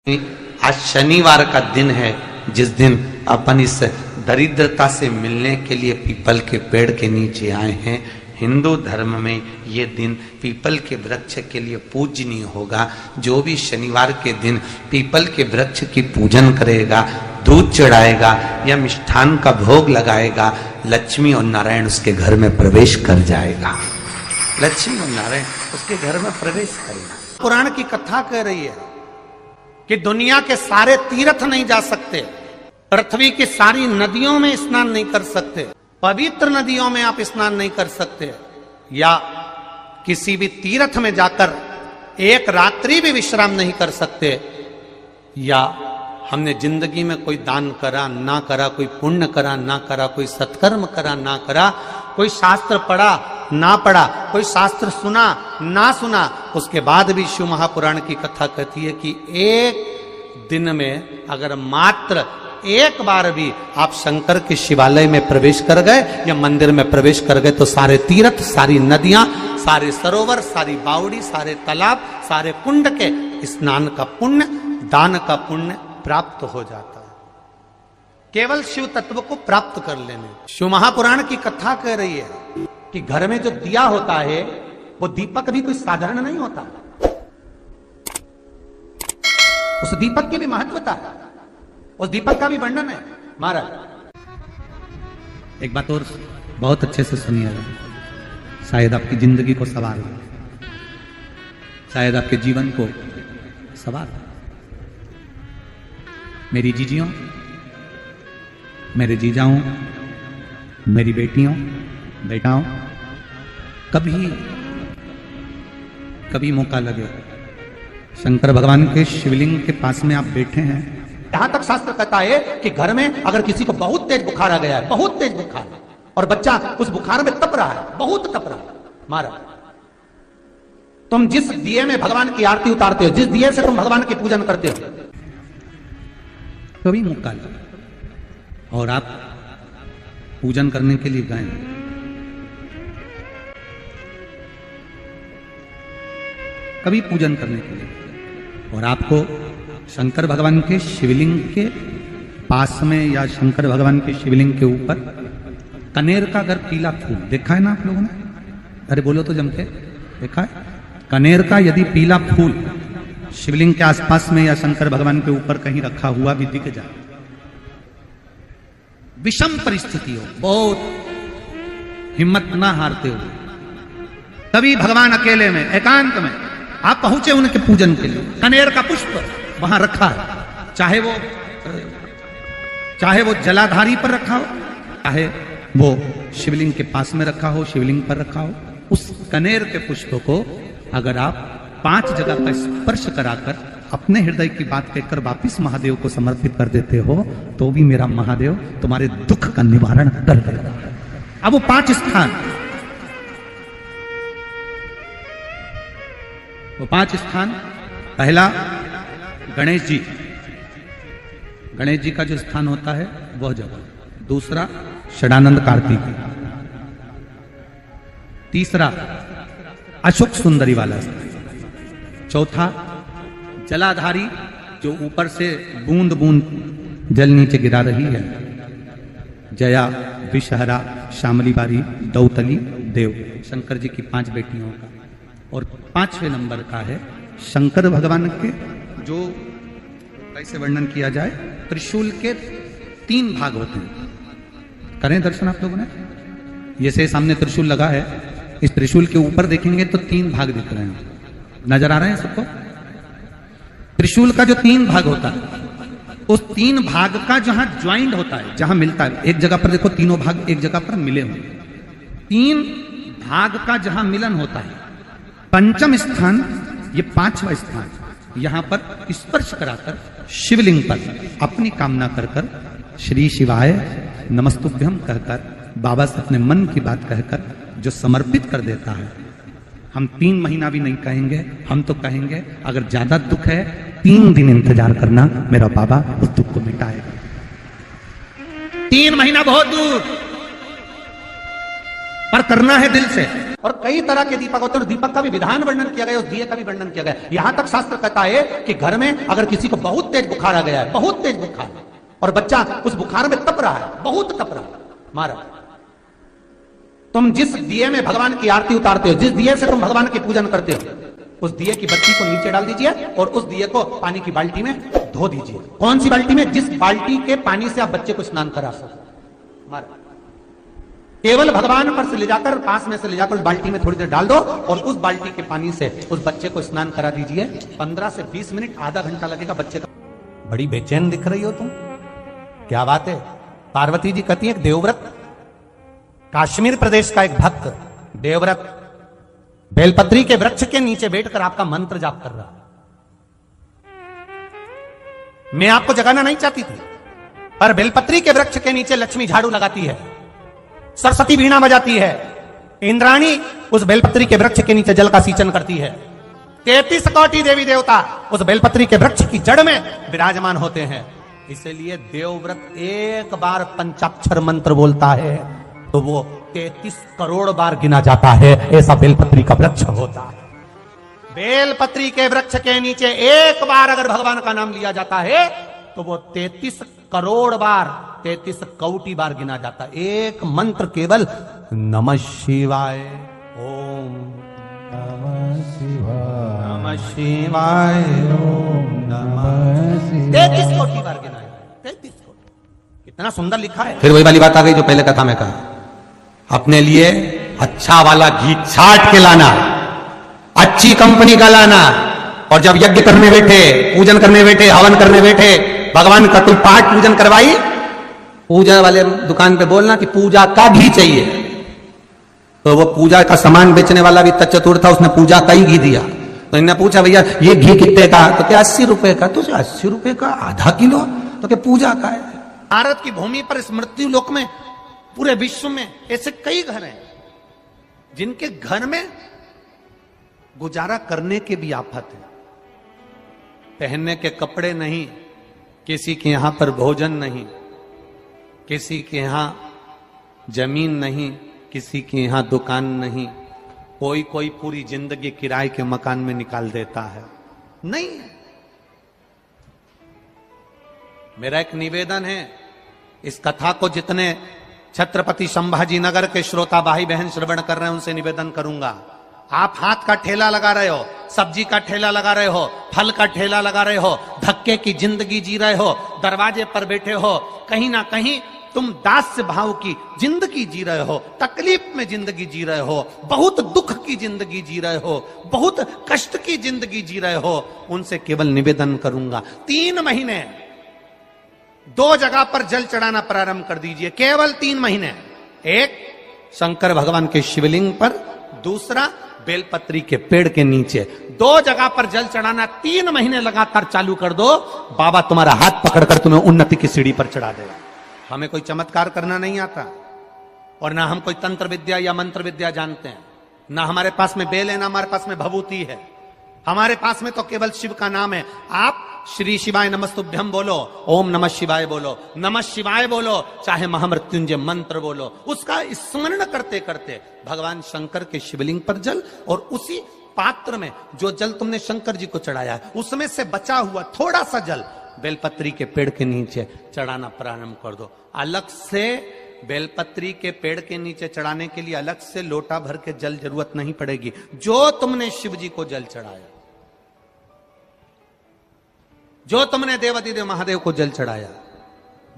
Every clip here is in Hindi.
आज शनिवार का दिन है, जिस दिन अपन इस दरिद्रता से मिलने के लिए पीपल के पेड़ के नीचे आए हैं। हिंदू धर्म में ये दिन पीपल के वृक्ष के लिए पूजनीय होगा। जो भी शनिवार के दिन पीपल के वृक्ष की पूजन करेगा, दूध चढ़ाएगा या मिष्ठान का भोग लगाएगा, लक्ष्मी और नारायण उसके घर में प्रवेश कर जाएगा। लक्ष्मी और नारायण उसके घर में प्रवेश करेगा। पुराण की कथा कह रही है कि दुनिया के सारे तीर्थ नहीं जा सकते, पृथ्वी की सारी नदियों में स्नान नहीं कर सकते, पवित्र नदियों में आप स्नान नहीं कर सकते, या किसी भी तीर्थ में जाकर एक रात्रि भी विश्राम नहीं कर सकते, या हमने जिंदगी में कोई दान करा ना करा, कोई पुण्य करा ना करा, कोई सत्कर्म करा ना करा, कोई शास्त्र पढ़ा ना पढ़ा, कोई शास्त्र सुना ना सुना, उसके बाद भी शिव महापुराण की कथा कहती है कि एक दिन में अगर मात्र एक बार भी आप शंकर के शिवालय में प्रवेश कर गए या मंदिर में प्रवेश कर गए तो सारे तीर्थ, सारी नदियां, सारे सरोवर, सारी बावड़ी, सारे तालाब, सारे कुंड के स्नान का पुण्य, दान का पुण्य प्राप्त हो जाता है, केवल शिव तत्व को प्राप्त कर लेने। शिव महापुराण की कथा कह रही है कि घर में जो दिया होता है वो दीपक भी कोई साधारण नहीं होता, उस दीपक की भी महत्वता है, उस दीपक का भी वर्णन है। महाराज एक बात और बहुत अच्छे से सुनिएगा, शायद आपकी जिंदगी को सवार हो, शायद आपके जीवन को सवार हो। मेरी जीजियों, मेरे जीजाओं, मेरी बेटियों, बेटाओं, कभी मौका लगे, शंकर भगवान के शिवलिंग के पास में आप बैठे हैं। यहां तक शास्त्र कहता है कि घर में अगर किसी को बहुत तेज बुखार आ गया है, बहुत तेज बुखार, और बच्चा उस बुखार में तप रहा है, बहुत तप रहा है, महाराज तुम जिस दिए में भगवान की आरती उतारते हो, जिस दिए से तुम भगवान की पूजन करते हो, कभी मौका लगे और आप पूजन करने के लिए गए, कभी पूजन करने के लिए, और आपको शंकर भगवान के शिवलिंग के पास में या शंकर भगवान के शिवलिंग के ऊपर कनेर का अगर पीला फूल देखा है ना आप लोगों ने, अरे बोलो तो जम के, देखा है? कनेर का यदि पीला फूल शिवलिंग के आसपास में या शंकर भगवान के ऊपर कहीं रखा हुआ भी दिख जाए, विषम परिस्थिति हो, बहुत हिम्मत ना हारते हो, तभी भगवान अकेले में एकांत में आप पहुंचे उनके पूजन के लिए, कनेर का पुष्प वहां रखा है, चाहे वो जलाधारी पर रखा हो, चाहे वो शिवलिंग के पास में रखा हो, शिवलिंग पर रखा हो, उस कनेर के पुष्प को अगर आप 5 जगह का स्पर्श कराकर अपने हृदय की बात कहकर वापिस महादेव को समर्पित कर देते हो, तो भी मेरा महादेव तुम्हारे दुख का निवारण कर देगा। अब वो 5 स्थान, वो 5 स्थान, पहला गणेश जी का जो स्थान होता है वह जगह, दूसरा षडानंद कार्तिक, तीसरा अशोक सुंदरी वाला स्थान, चौथा जलाधारी जो ऊपर से बूंद बूंद जल नीचे गिरा रही है, जया, विषहरा, शामली बारी, दौतली, देव, शंकर जी की 5 बेटियों का, और 5वें नंबर का है शंकर भगवान के, जो कैसे वर्णन किया जाए, त्रिशूल के 3 भाग होते हैं। करें दर्शन आप लोगों ने, ये से सामने त्रिशूल लगा है, इस त्रिशूल के ऊपर देखेंगे तो 3 भाग दिख रहे हैं, नजर आ रहे हैं सबको? त्रिशूल का जो 3 भाग होता है, उस 3 भाग का जहां ज्वाइंट होता है, जहां मिलता है, एक जगह पर देखो तीनों भाग एक जगह पर मिले हुए, 3 भाग का जहां मिलन होता है, 5वां स्थान, ये 5वां स्थान, यहां पर स्पर्श कराकर शिवलिंग पर अपनी कामना कर कर श्री शिवाय नमस्तुभ्यम कहकर बाबा से अपने मन की बात कहकर जो समर्पित कर देता है, हम 3 महीना भी नहीं कहेंगे, हम तो कहेंगे अगर ज्यादा दुख है 3 दिन इंतजार करना, मेरा बाबा उस दुख को मिटाएगा। 3 महीना बहुत दूर, पर करना है दिल से। और कई तरह के दीपक होते हैं, और दीपक का भी विधान वर्णन किया गया, उस दिए का भी वर्णन किया गया। यहां तक शास्त्र कहता है कि घर में अगर किसी को बहुत तेज बुखार आ गया है, बहुत तेज बुखार, और बच्चा उस बुखार में तप रहा है, बहुत तप रहा है, मारा, तुम जिस दिए में भगवान की आरती उतारते हो, जिस दिए से तुम भगवान की पूजन करते हो, उस दिए की बत्ती को नीचे डाल दीजिए और उस दिए को पानी की बाल्टी में धो दीजिए। कौन सी बाल्टी में? जिस बाल्टी के पानी से आप बच्चे को स्नान करा सको। मारा, केवल भगवान पर से ले जाकर, पास में से ले जाकर उस बाल्टी में थोड़ी देर डाल दो और उस बाल्टी के पानी से उस बच्चे को स्नान करा दीजिए। 15 से 20 मिनट, आधा घंटा लगेगा बच्चे का। बड़ी बेचैन दिख रही हो तुम, क्या बात है? पार्वती जी कहती है, देवव्रत, कश्मीर प्रदेश का एक भक्त देवव्रत बेलपत्री के वृक्ष के नीचे बैठकर आपका मंत्र जाप कर रहा। मैं आपको जगाना नहीं चाहती थी, पर बेलपत्री के वृक्ष के नीचे लक्ष्मी झाड़ू लगाती है, सरस्वती वीणा बजाती है, इंद्राणी उस बेलपत्री के वृक्ष के नीचे जल का सिंचन करती है, 33 कोटि देवी देवता उस बेलपत्री के वृक्ष की जड़ में विराजमान होते हैं। इसलिए देवव्रत एक बार पंचाक्षर मंत्र बोलता है तो वो 33 करोड़ बार गिना जाता है, ऐसा बेलपत्री का वृक्ष होता है। बेलपत्री के वृक्ष के नीचे एक बार अगर भगवान का नाम लिया जाता है तो वो 33 करोड़ बार, 33 कोटि बार गिना जाता है। एक मंत्र केवल नमः शिवाय, ओम नमः शिवाय, नमः शिवाय, ओम नमः शिवाय, 33 कोटि बार गिना जाता है। 33 कोटि, कितना सुंदर लिखा है। फिर वही वाली बात आ गई जो पहले कथा में कहा, अपने लिए अच्छा वाला घी छाट के लाना, अच्छी कंपनी का लाना, और जब यज्ञ करने बैठे, पूजन करने बैठे, हवन करने बैठे, भगवान का कोई पाठ पूजन करवाई, पूजा वाले दुकान पे बोलना कि पूजा का घी चाहिए। तो वो पूजा का सामान बेचने वाला भी तच्चतुर था, उसने पूजा का ही घी दिया। तो इन्होंने पूछा, भैया ये घी कितने का? तो क्या 80 रुपए का? तो 80 रुपए का आधा किलो? तो क्या पूजा का है? भारत की भूमि पर इस मृत्यु लोक में, पूरे विश्व में ऐसे कई घर हैं जिनके घर में गुजारा करने के भी आफत है। पहनने के कपड़े नहीं, किसी के यहां पर भोजन नहीं, किसी के यहां जमीन नहीं, किसी के यहां दुकान नहीं, कोई कोई पूरी जिंदगी किराए के मकान में निकाल देता है। नहीं, मेरा एक निवेदन है, इस कथा को जितने छत्रपति संभाजी नगर के श्रोता भाई बहन श्रवण कर रहे हैं उनसे निवेदन करूंगा, आप हाथ का ठेला लगा रहे हो, सब्जी का ठेला लगा रहे हो, फल का ठेला लगा रहे हो, धक्के की जिंदगी जी रहे हो, दरवाजे पर बैठे हो, कहीं ना कहीं तुम दास्य भाव की जिंदगी जी रहे हो, तकलीफ में जिंदगी जी रहे हो, बहुत दुख की जिंदगी जी रहे हो, बहुत कष्ट की जिंदगी जी रहे हो, उनसे केवल निवेदन करूंगा, 3 महीने 2 जगह पर जल चढ़ाना प्रारंभ कर दीजिए, केवल 3 महीने। एक शंकर भगवान के शिवलिंग पर, दूसरा बेलपत्री के पेड़ के नीचे, 2 जगह पर जल चढ़ाना 3 महीने लगातार चालू कर दो, बाबा तुम्हारा हाथ पकड़कर तुम्हें उन्नति की सीढ़ी पर चढ़ा देगा। हमें कोई चमत्कार करना नहीं आता, और ना हम कोई तंत्र विद्या या मंत्र विद्या जानते हैं, ना हमारे पास में बेल है, ना हमारे पास में भभूति है, हमारे पास में तो केवल शिव का नाम है। आप श्री शिवाय नमस्तुभ्यम बोलो, ओम नमः शिवाय बोलो, नमः शिवाय बोलो, चाहे महामृत्युंजय मंत्र बोलो, उसका स्मरण करते करते भगवान शंकर के शिवलिंग पर जल, और उसी पात्र में जो जल तुमने शंकर जी को चढ़ाया है उसमें से बचा हुआ थोड़ा सा जल बेलपत्री के पेड़ के नीचे चढ़ाना प्रारंभ कर दो। अलग से बेलपत्री के पेड़ के नीचे चढ़ाने के लिए अलग से लोटा भर के जल जरूरत नहीं पड़ेगी। जो तुमने शिव जी को जल चढ़ाया, जो तुमने देवाधिदेव महादेव को जल चढ़ाया,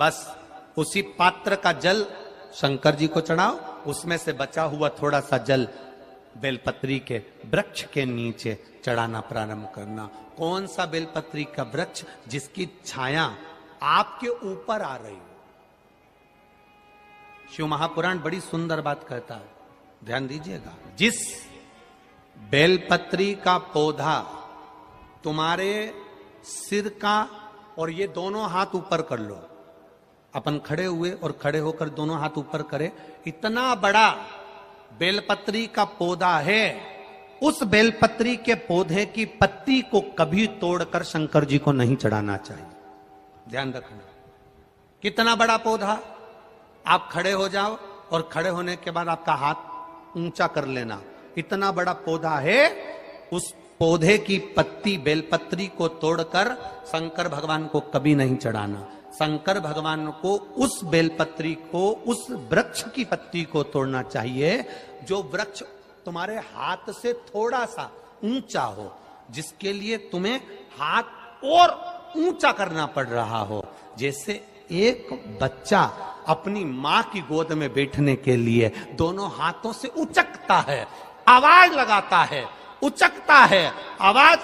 बस उसी पात्र का जल शंकर जी को चढ़ाओ, उसमें से बचा हुआ थोड़ा सा जल बेलपत्री के वृक्ष के नीचे चढ़ाना प्रारंभ करना। कौन सा बेलपत्री का वृक्ष? जिसकी छाया आपके ऊपर आ रही हो। शिव महापुराण बड़ी सुंदर बात कहता है, ध्यान दीजिएगा। जिस बेलपत्री का पौधा तुम्हारे सिर का, और ये दोनों हाथ ऊपर कर लो, अपन खड़े हुए और खड़े होकर दोनों हाथ ऊपर करे, इतना बड़ा बेलपत्री का पौधा है, उस बेलपत्री के पौधे की पत्ती को कभी तोड़कर शंकर जी को नहीं चढ़ाना चाहिए। ध्यान रखना, कितना बड़ा पौधा। आप खड़े हो जाओ और खड़े होने के बाद आपका हाथ ऊंचा कर लेना। इतना बड़ा पौधा है, उस पौधे की पत्ती बेलपत्री को तोड़कर शंकर भगवान को कभी नहीं चढ़ाना। शंकर भगवान को उस बेलपत्री को, उस वृक्ष की पत्ती को तोड़ना चाहिए जो वृक्ष तुम्हारे हाथ से थोड़ा सा ऊंचा हो, जिसके लिए तुम्हें हाथ और ऊंचा करना पड़ रहा हो। जैसे एक बच्चा अपनी मां की गोद में बैठने के लिए दोनों हाथों से उचकता है, आवाज लगाता है, उचकता है, आवाज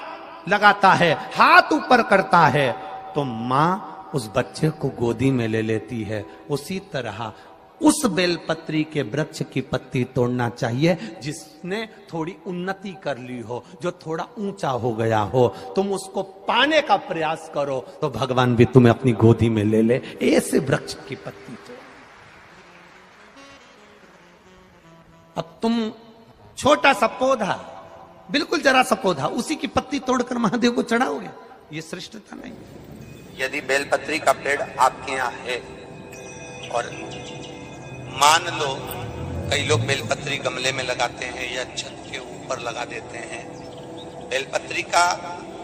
लगाता है, हाथ ऊपर करता है, तो मां उस बच्चे को गोदी में ले लेती है। उसी तरह उस बेलपत्री के वृक्ष की पत्ती तोड़ना चाहिए जिसने थोड़ी उन्नति कर ली हो, जो थोड़ा ऊंचा हो गया हो। तुम उसको पाने का प्रयास करो तो भगवान भी तुम्हें अपनी गोदी में ले ले। ऐसे वृक्ष की पत्ती तोड़। अब तुम छोटा सा पौधा, बिल्कुल जरा सा पौधा, उसी की पत्ती तोड़कर महादेव को चढ़ाओगे, ये श्रेष्ठता नहीं। यदि बेलपत्री का पेड़ आपके यहाँ है और मान लो कई लोग बेलपत्री गमले में लगाते हैं या छत के ऊपर लगा देते हैं, बेलपत्री का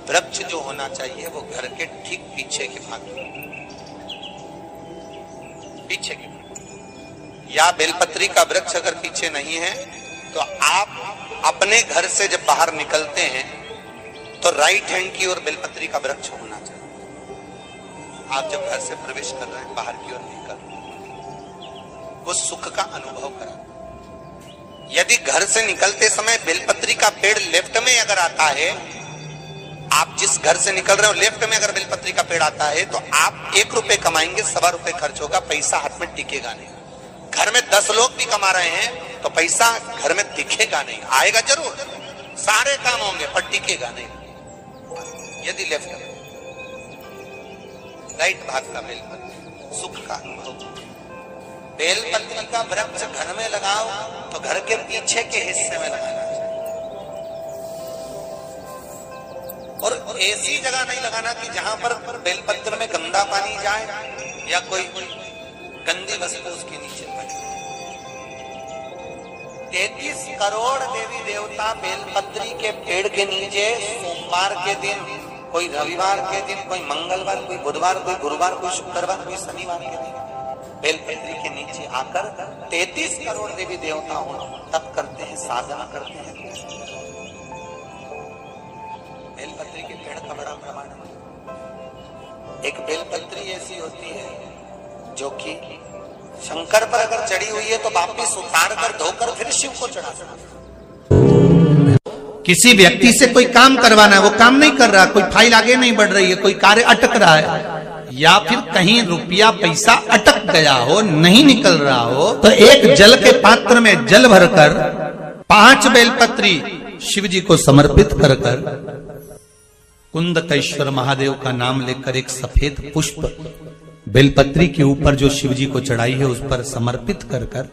वृक्ष जो होना चाहिए वो घर के ठीक पीछे के भाग में, पीछे के भाग। या बेलपत्री का वृक्ष अगर पीछे नहीं है तो आप अपने घर से जब बाहर निकलते हैं तो राइट हैंड की ओर बेलपत्री का वृक्ष होना चाहिए। आप जब घर से प्रवेश कर रहे हैं, बाहर की ओर निकल, वो सुख का अनुभव करें। यदि घर से निकलते समय बेलपत्री का पेड़ लेफ्ट में अगर आता है, आप जिस घर से निकल रहे हो लेफ्ट में अगर बेलपत्री का पेड़ आता है तो आप 1 रुपए कमाएंगे, 1.25 रुपए खर्च होगा, पैसा हाथ में टिकेगा नहीं। घर में 10 लोग भी कमा रहे हैं तो पैसा घर में दिखेगा नहीं, आएगा जरूर, सारे काम होंगे पर टिकेगा नहीं। यदि लेफ्ट में, राइट भाग का बेलपत्री, सुख का अनुभव। बेलपत्री का वृक्ष घर में लगाओ तो घर के पीछे के हिस्से में लगाना चाहिए, और ऐसी जगह नहीं लगाना कि जहां पर बेलपत्र में गंदा पानी जाए या कोई गंदी वस्तु उसके नीचे पड़े। 33 करोड़ देवी देवता बेलपत्री के पेड़ के नीचे सोमवार के दिन, कोई रविवार के दिन, कोई मंगलवार, कोई बुधवार, कोई गुरुवार, कोई शुक्रवार, कोई शनिवार के दिन बेलपत्री के नीचे आकर 33 करोड़ देवी देवता हो तप करते हैं, साधना करते हैं। बेलपत्री के पेड़ का बड़ा प्रमाण है। एक बेलपत्री ऐसी होती है जो कि शंकर पर अगर चढ़ी हुई है तो वापिस उतार कर धोकर फिर शिव को चढ़ा सकते। किसी व्यक्ति से कोई काम करवाना है, वो काम नहीं कर रहा, कोई फाइल आगे नहीं बढ़ रही है, कोई कार्य अटक रहा है, या फिर कहीं रुपया पैसा अटक गया हो, नहीं निकल रहा हो, तो एक जल के पात्र में जल भरकर 5 बेलपत्री शिव जी को समर्पित कर कुंदकेश्वर महादेव का नाम लेकर एक सफेद पुष्प बेलपत्री के ऊपर जो शिव जी को चढ़ाई है उस पर समर्पित कर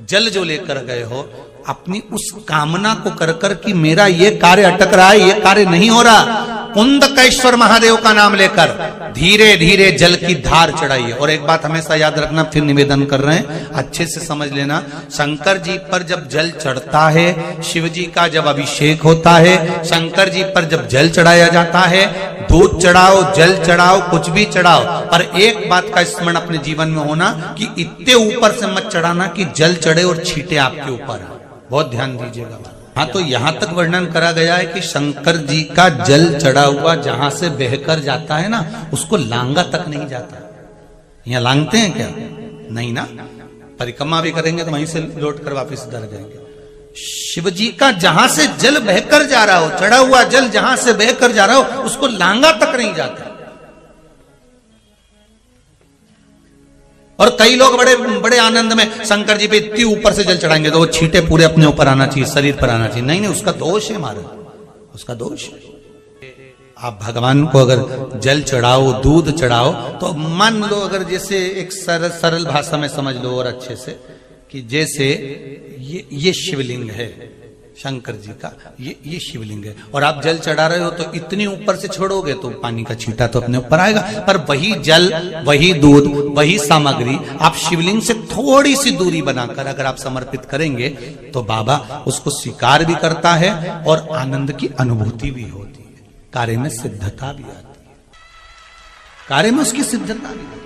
जल जो लेकर गए हो, अपनी उस कामना को कर कि मेरा ये कार्य अटक रहा है, ये कार्य नहीं हो रहा, कुंदकेश्वर महादेव का नाम लेकर धीरे धीरे जल की धार चढ़ाइए। और एक बात हमेशा याद रखना, फिर निवेदन कर रहे हैं, अच्छे से समझ लेना, शंकर जी पर जब जल चढ़ता है, शिव जी का जब अभिषेक होता है, शंकर जी पर जब जल चढ़ाया जाता है, दूध चढ़ाओ, जल चढ़ाओ, कुछ भी चढ़ाओ, पर एक बात का स्मरण अपने जीवन में होना कि इतने ऊपर से मत चढ़ाना कि जल चढ़े और छींटे आपके ऊपर। बहुत ध्यान दीजिएगा। हाँ, तो यहां तक वर्णन करा गया है कि शंकर जी का जल चढ़ा हुआ जहां से बहकर जाता है ना, उसको लांगा तक नहीं जाता। यहाँ लांगते हैं क्या? नहीं ना, परिक्रमा भी करेंगे तो वहीं से लौट कर वापिस उधर जाएंगे। शिव जी का जहां से जल बहकर जा रहा हो, चढ़ा हुआ जल जहां से बहकर जा रहा हो, उसको लांगा तक नहीं जाता। और कई लोग बड़े बड़े आनंद में शंकर जी पे इतनी ऊपर से जल चढ़ाएंगे तो वो छींटे पूरे अपने ऊपर आना चाहिए, शरीर पर आना चाहिए। नहीं नहीं, उसका दोष है महाराज, उसका दोष है। आप भगवान को अगर जल चढ़ाओ, दूध चढ़ाओ, तो मान लो अगर जैसे एक सरल भाषा में समझ लो और अच्छे से, कि जैसे ये शिवलिंग है, शंकर जी का ये शिवलिंग है। और आप जल चढ़ा रहे हो तो इतनी ऊपर से छोड़ोगे तो पानी का छींटा तो अपने ऊपर आएगा, पर वही जल, वही दूध, वही सामग्री आप शिवलिंग से थोड़ी सी दूरी बनाकर अगर आप समर्पित करेंगे तो बाबा उसको स्वीकार भी करता है और आनंद की अनुभूति भी होती है, कार्य में सिद्धता भी आती है, कार्य में उसकी सिद्धता भी होती है।